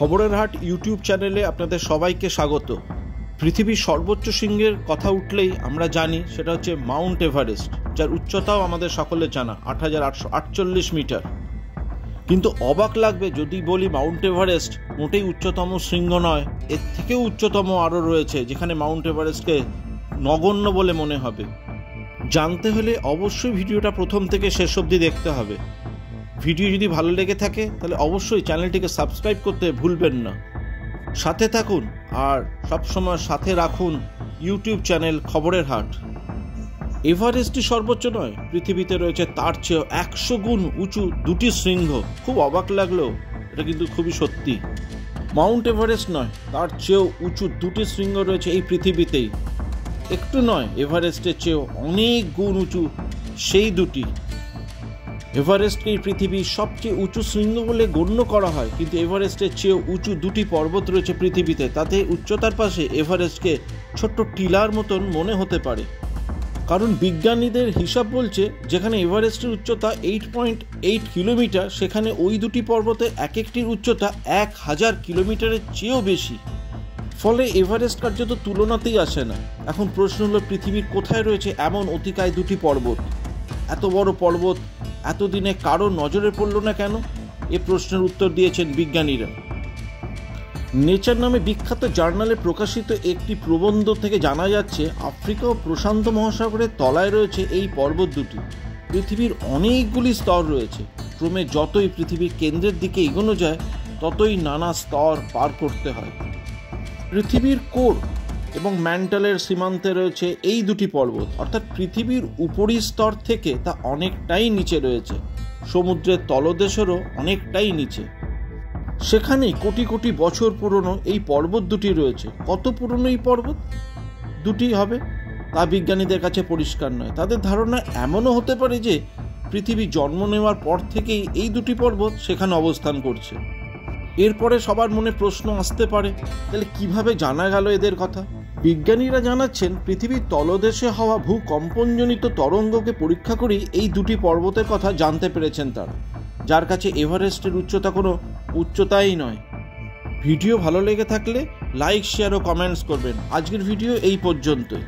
খবরের হাট ইউটিউব চ্যানেলে আপনাদের সবাইকে স্বাগত। পৃথিবীর সর্বোচ্চ শৃঙ্গের কথা উঠলেই আমরা জানি সেটা হচ্ছে মাউন্ট এভারেস্ট, যার উচ্চতাও আমাদের সকলের জানা ৮৮৪৮ মিটার। কিন্তু অবাক লাগবে যদি বলি মাউন্ট এভারেস্ট মোটেই উচ্চতম শৃঙ্গ নয়, এর থেকেও উচ্চতম আরও রয়েছে যেখানে মাউন্ট এভারেস্টকে নগণ্য বলে মনে হবে। জানতে হলে অবশ্যই ভিডিওটা প্রথম থেকে শেষ অবধি দেখতে হবে। ভিডিও যদি ভালো লেগে থাকে তাহলে অবশ্যই চ্যানেলটিকে সাবস্ক্রাইব করতে ভুলবেন না। সাথে থাকুন আর সবসময় সাথে রাখুন ইউটিউব চ্যানেল খবরের হাট। এভারেস্টই সর্বোচ্চ নয়, পৃথিবীতে রয়েছে তার চেয়েও ১০০ গুণ উঁচু দুটি শৃঙ্গ। খুব অবাক লাগলেও এটা কিন্তু খুবই সত্যি। মাউন্ট এভারেস্ট নয়, তার চেয়েও উঁচু দুটি শৃঙ্গ রয়েছে এই পৃথিবীতেই। একটু নয়, এভারেস্টের চেয়েও অনেক গুণ উঁচু সেই দুটি। এভারেস্টকে পৃথিবীর সবচেয়ে উঁচু শৃঙ্গ বলে গণ্য করা হয়, কিন্তু এভারেস্টের চেয়েও উঁচু দুটি পর্বত রয়েছে পৃথিবীতে। তাতে উচ্চতার পাশে এভারেস্টকে ছোট্ট টিলার মতন মনে হতে পারে, কারণ বিজ্ঞানীদের হিসাব বলছে যেখানে এভারেস্টের উচ্চতা 8.8 কিলোমিটার, সেখানে ওই দুটি পর্বতের এক একটির উচ্চতা ১০০০ কিলোমিটারের চেয়েও বেশি। ফলে এভারেস্ট কার্যত তুলনাতেই আসে না। এখন প্রশ্ন হলো, পৃথিবীর কোথায় রয়েছে এমন অতিকায় দুটি পর্বত? এত বড় পর্বত এতদিনে কারো নজরে পড়ল না কেন? এ প্রশ্নের উত্তর দিয়েছেন বিজ্ঞানীরা। নেচার নামে বিখ্যাত জার্নালে প্রকাশিত একটি প্রবন্ধ থেকে জানা যাচ্ছে, আফ্রিকা ও প্রশান্ত মহাসাগরের তলায় রয়েছে এই পর্বত দুটি। পৃথিবীর অনেকগুলি স্তর রয়েছে। ক্রমে যতই পৃথিবীর কেন্দ্রের দিকে এগোনো যায় ততই নানা স্তর পার করতে হয়। পৃথিবীর কোর এবং ম্যান্টলের সীমান্তে রয়েছে এই দুটি পর্বত, অর্থাৎ পৃথিবীর উপরি স্তর থেকে তা অনেকটাই নিচে রয়েছে, সমুদ্রের তলদেশেরও অনেকটাই নিচে। সেখানেই কোটি কোটি বছর পুরনো এই পর্বত দুটি রয়েছে। কত পুরনো এই পর্বত দুটি হবে তা বিজ্ঞানীদের কাছে পরিষ্কার নয়। তাদের ধারণা এমনও হতে পারে যে পৃথিবী জন্ম নেওয়ার পর থেকেই এই দুটি পর্বত সেখানে অবস্থান করছে। এরপরে সবার মনে প্রশ্ন আসতে পারে, তাহলে কিভাবে জানা গেল এদের কথা? বিজ্ঞানীরা জানাচ্ছেন, পৃথিবীর তলদেশে হওয়া ভূকম্পনজনিত তরঙ্গকে পরীক্ষা করেই এই দুটি পর্বতের কথা জানতে পেরেছেন তারা, যার কাছে এভারেস্টের উচ্চতা কোনো উচ্চতাই নয়। ভিডিও ভালো লেগে থাকলে লাইক, শেয়ার ও কমেন্টস করবেন। আজকের ভিডিও এই পর্যন্তই।